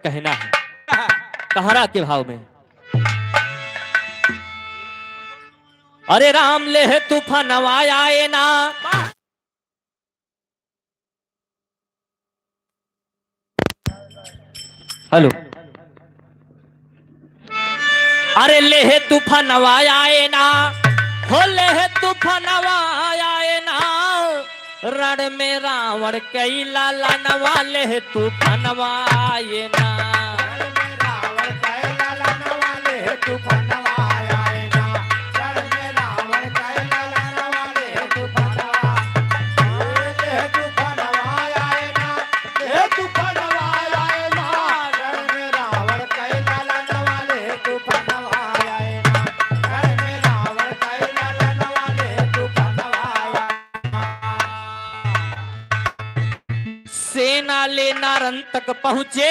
कहना है कहरा के भाव में। अरे राम ले है तूफानवा आए ना, हेलो। अरे ले है तूफानवा आए ना, हो ले है तूफानवा आए ना, रण में रावण कई लाला नवा ले है तूफानवा आए ना। सेना ले नारन तक पहुंचे,